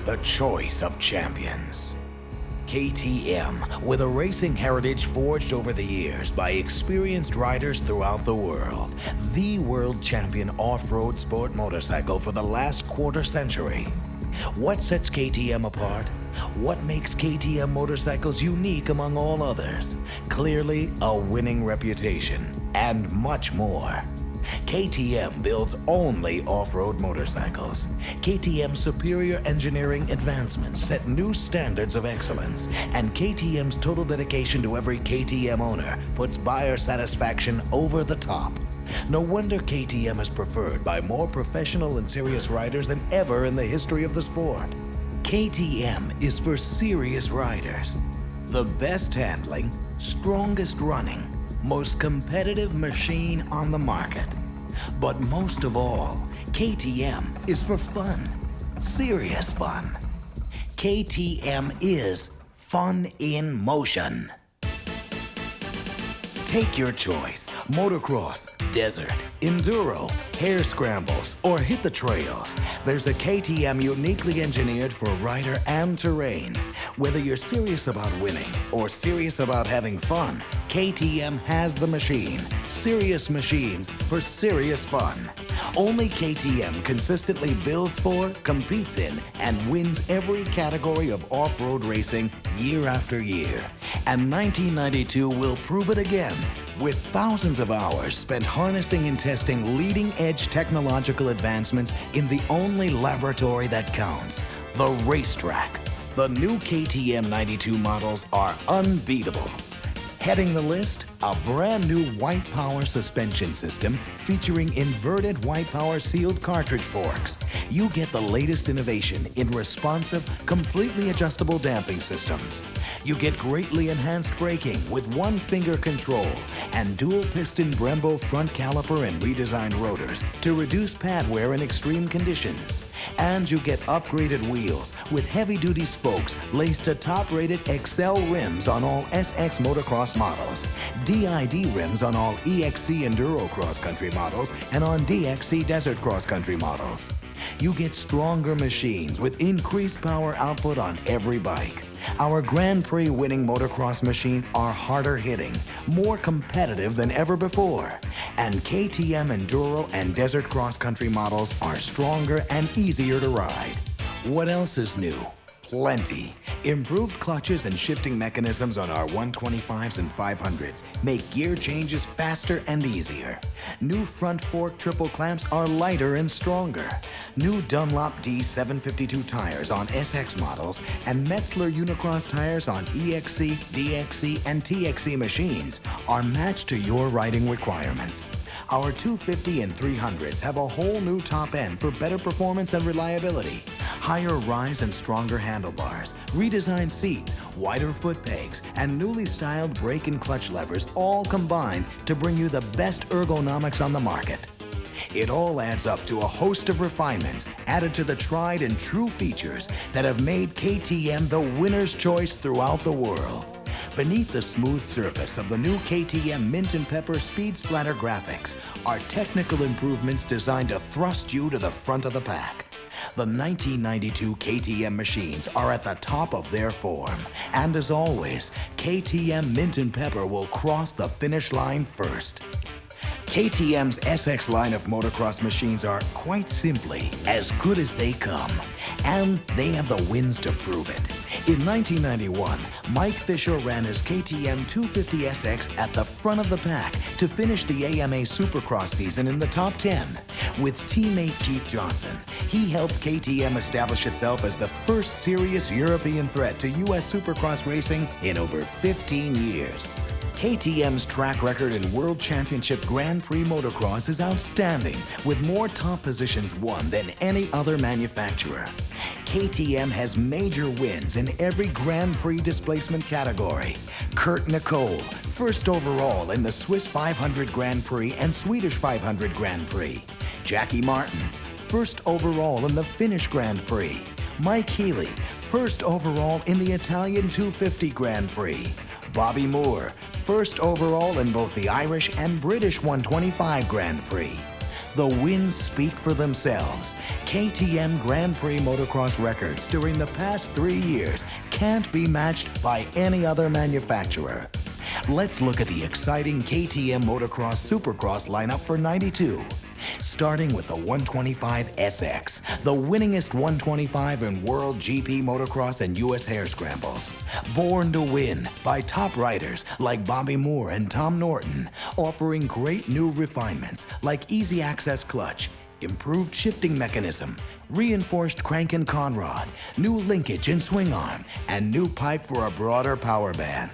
The choice of champions. KTM, with a racing heritage forged over the years by experienced riders throughout the world. The world champion off-road sport motorcycle for the last quarter century. What sets KTM apart? What makes KTM motorcycles unique among all others? Clearly, a winning reputation, and much more. KTM builds only off-road motorcycles. KTM's superior engineering advancements set new standards of excellence, and KTM's total dedication to every KTM owner puts buyer satisfaction over the top. No wonder KTM is preferred by more professional and serious riders than ever in the history of the sport. KTM is for serious riders. The best handling, strongest running, most competitive machine on the market. But most of all, KTM is for fun, serious fun. KTM is fun in motion. Take your choice: motocross, desert, enduro, hare scrambles, or hit the trails. There's a KTM uniquely engineered for rider and terrain. Whether you're serious about winning or serious about having fun, KTM has the machine. Serious machines for serious fun. Only KTM consistently builds for, competes in, and wins every category of off-road racing year after year. And 1992 will prove it again, with thousands of hours spent harnessing and testing leading-edge technological advancements in the only laboratory that counts, the racetrack. The new KTM 92 models are unbeatable. Heading the list, a brand new white power suspension system featuring inverted white power sealed cartridge forks. You get the latest innovation in responsive, completely adjustable damping systems. You get greatly enhanced braking with one-finger control and dual-piston Brembo front caliper and redesigned rotors to reduce pad wear in extreme conditions. And you get upgraded wheels with heavy-duty spokes laced to top-rated XL rims on all SX Motocross models, DID rims on all EXC Enduro cross-country models, and on DXC Desert cross-country models. You get stronger machines with increased power output on every bike. Our Grand Prix winning motocross machines are harder hitting, more competitive than ever before. And KTM Enduro and Desert Cross Country models are stronger and easier to ride. What else is new? Plenty. Improved clutches and shifting mechanisms on our 125s and 500s make gear changes faster and easier. New front fork triple clamps are lighter and stronger. New Dunlop D752 tires on SX models and Metzler Unicross tires on EXC, DXC, and TXC machines are matched to your riding requirements. Our 250 and 300s have a whole new top end for better performance and reliability. Higher rise and stronger handlebars, redesigned seats, wider foot pegs, and newly styled brake and clutch levers all combine to bring you the best ergonomics on the market. It all adds up to a host of refinements added to the tried and true features that have made KTM the winner's choice throughout the world. Beneath the smooth surface of the new KTM Mint and Pepper Speed Splatter graphics are technical improvements designed to thrust you to the front of the pack. The 1992 KTM machines are at the top of their form. And as always, KTM Mint and Pepper will cross the finish line first. KTM's SX line of motocross machines are, quite simply, as good as they come. And they have the wins to prove it. In 1991, Mike Fisher ran his KTM 250SX at the front of the pack to finish the AMA Supercross season in the top 10. With teammate Keith Johnson, he helped KTM establish itself as the first serious European threat to U.S. Supercross racing in over 15 years. KTM's track record in World Championship Grand Prix motocross is outstanding, with more top positions won than any other manufacturer. KTM has major wins in every Grand Prix displacement category. Kurt Nicole, first overall in the Swiss 500 Grand Prix and Swedish 500 Grand Prix. Jackie Martins, first overall in the Finnish Grand Prix. Mike Healy, first overall in the Italian 250 Grand Prix. Bobby Moore, first overall in both the Irish and British 125 Grand Prix. The wins speak for themselves. KTM Grand Prix motocross records during the past 3 years can't be matched by any other manufacturer. Let's look at the exciting KTM Motocross Supercross lineup for '92. Starting with the 125 SX, the winningest 125 in World GP Motocross and US Hare Scrambles. Born to win by top riders like Bobby Moore and Tom Norton, offering great new refinements like easy access clutch, improved shifting mechanism, reinforced crank and conrod, new linkage and swing arm, and new pipe for a broader power band.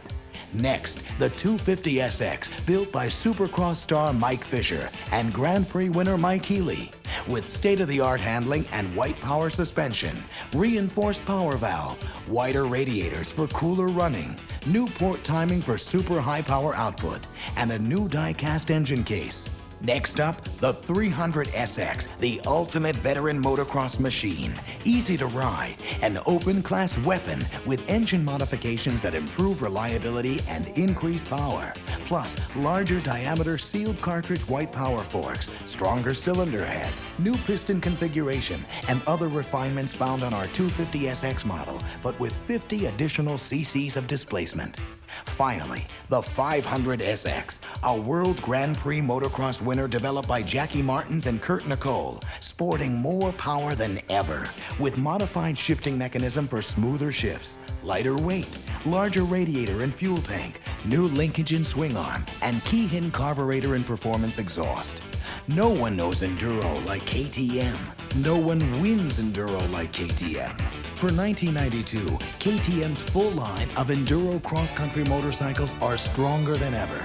Next, the 250 SX, built by Supercross star Mike Fisher and Grand Prix winner Mike Healy. With state-of-the-art handling and white power suspension, reinforced power valve, wider radiators for cooler running, new port timing for super high power output, and a new die-cast engine case. Next up, the 300 SX, the ultimate veteran motocross machine. Easy to ride, an open-class weapon with engine modifications that improve reliability and increase power. Plus, larger diameter sealed cartridge white power forks, stronger cylinder head, new piston configuration, and other refinements found on our 250 SX model, but with 50 additional cc's of displacement. Finally, the 500 SX, a World Grand Prix motocross winner developed by Jackie Martins and Kurt Nicole, sporting more power than ever, with modified shifting mechanism for smoother shifts, lighter weight, larger radiator and fuel tank, new linkage and swing arm, and Keihin carburetor and performance exhaust. No one knows Enduro like KTM. No one wins Enduro like KTM. For 1992, KTM's full line of Enduro cross-country motorcycles are stronger than ever.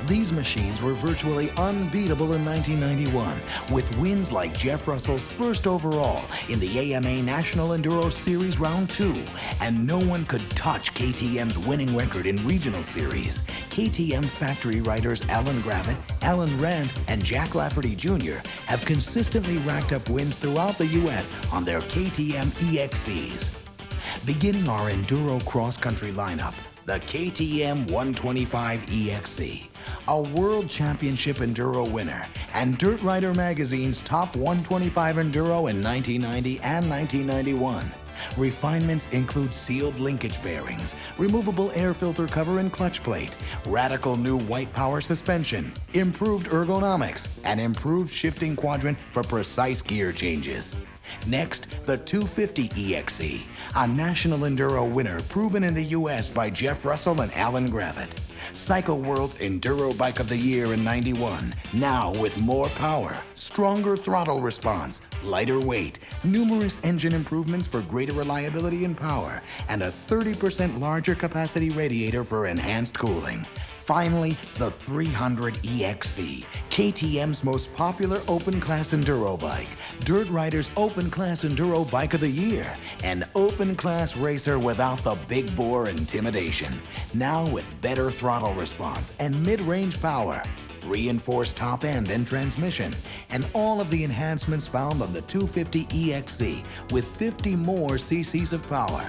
These machines were virtually unbeatable in 1991, with wins like Jeff Russell's first overall in the AMA National Enduro Series Round 2, and no one could touch KTM's winning record in Regional Series. KTM factory riders Alan Gravett, Alan Rand, and Jack Lafferty Jr. have consistently racked up wins throughout the U.S. on their KTM EXCs. Beginning our Enduro cross-country lineup, the KTM 125 EXC, a World Championship Enduro winner and Dirt Rider Magazine's top 125 Enduro in 1990 and 1991. Refinements include sealed linkage bearings, removable air filter cover and clutch plate, radical new white power suspension, improved ergonomics, and improved shifting quadrant for precise gear changes. Next, the 250 EXC, a National Enduro winner proven in the U.S. by Jeff Russell and Alan Gravett. Cycle World's Enduro Bike of the Year in '91, now with more power, stronger throttle response, lighter weight, numerous engine improvements for greater reliability and power, and a 30% larger capacity radiator for enhanced cooling. Finally, the 300 EXC, KTM's most popular open-class enduro bike, Dirt Rider's open-class enduro bike of the year, an open-class racer without the big bore intimidation, now with better throttle response and mid-range power, reinforced top end and transmission, and all of the enhancements found on the 250 EXC with 50 more cc's of power.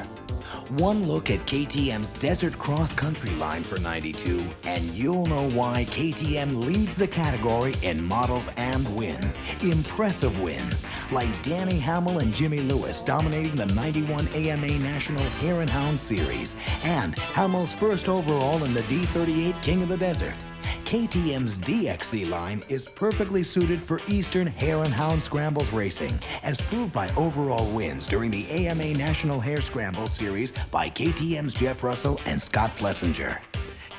One look at KTM's Desert Cross Country line for '92, and you'll know why KTM leads the category in models and wins. Impressive wins, like Danny Hamill and Jimmy Lewis dominating the '91 AMA National Hare and Hound Series, and Hamill's first overall in the D38 King of the Desert. KTM's DXC line is perfectly suited for Eastern Hare and Hound Scrambles racing, as proved by overall wins during the AMA National Hare Scrambles Series by KTM's Jeff Russell and Scott Plessinger.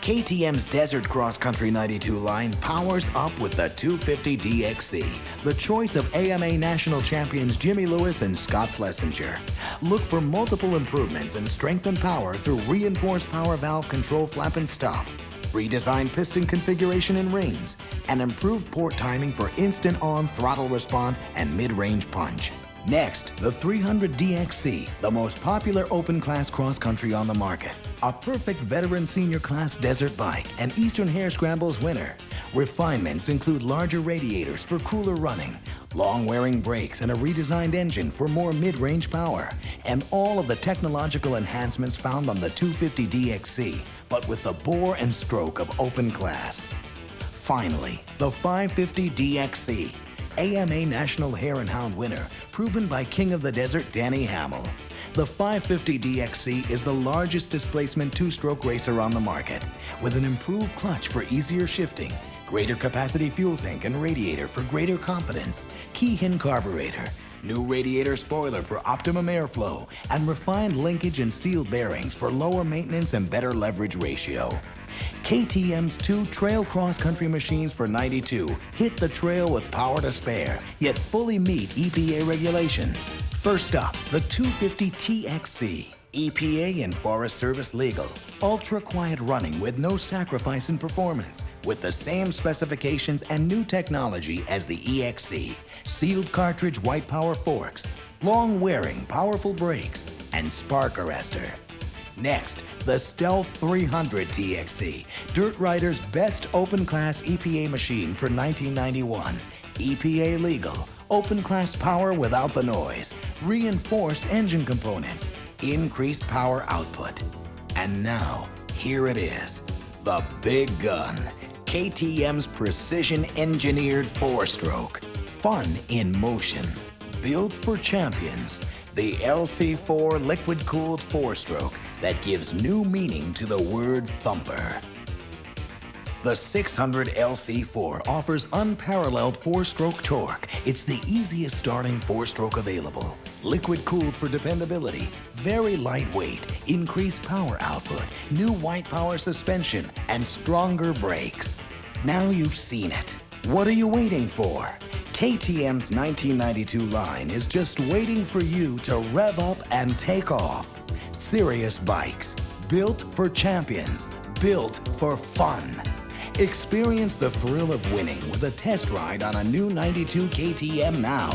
KTM's Desert Cross Country '92 line powers up with the 250 DXC, the choice of AMA National Champions Jimmy Lewis and Scott Plessinger. Look for multiple improvements in strength and power through reinforced power valve control flap and stop, redesigned piston configuration and rings, and improved port timing for instant-on throttle response and mid-range punch. Next, the 300 DXC, the most popular open-class cross-country on the market. A perfect veteran senior class desert bike and Eastern Hare Scrambles winner. Refinements include larger radiators for cooler running, long-wearing brakes, and a redesigned engine for more mid-range power, and all of the technological enhancements found on the 250 DXC, but with the bore and stroke of open class. Finally, the 550 DXC. AMA National Hare and Hound winner, proven by King of the Desert Danny Hamill. The 550 DXC is the largest displacement two-stroke racer on the market, with an improved clutch for easier shifting, greater capacity fuel tank and radiator for greater competence, Keihin carburetor, new radiator spoiler for optimum airflow, and refined linkage and sealed bearings for lower maintenance and better leverage ratio. KTM's two trail cross-country machines for 92 hit the trail with power to spare, yet fully meet EPA regulations. First up, the 250 TXC. EPA and Forest Service legal. Ultra-quiet running with no sacrifice in performance, with the same specifications and new technology as the EXC. Sealed cartridge white power forks, long-wearing powerful brakes, and spark arrestor. Next, the Stealth 300 TXC, Dirt Rider's best open-class EPA machine for 1991. EPA legal, open-class power without the noise, reinforced engine components, increased power output. And now, here it is, the big gun, KTM's precision-engineered four-stroke. Fun in motion, built for champions. The LC4 liquid-cooled four-stroke that gives new meaning to the word thumper. The 600 LC4 offers unparalleled four-stroke torque. It's the easiest starting four-stroke available. Liquid-cooled for dependability, very lightweight, increased power output, new white power suspension, and stronger brakes. Now you've seen it. What are you waiting for? KTM's 1992 line is just waiting for you to rev up and take off. Serious bikes, built for champions, built for fun. Experience the thrill of winning with a test ride on a new 92 KTM now.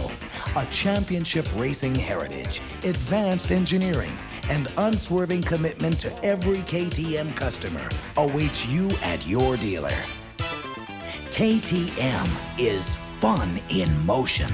A championship racing heritage, advanced engineering, and unswerving commitment to every KTM customer awaits you at your dealer. KTM is fun in motion.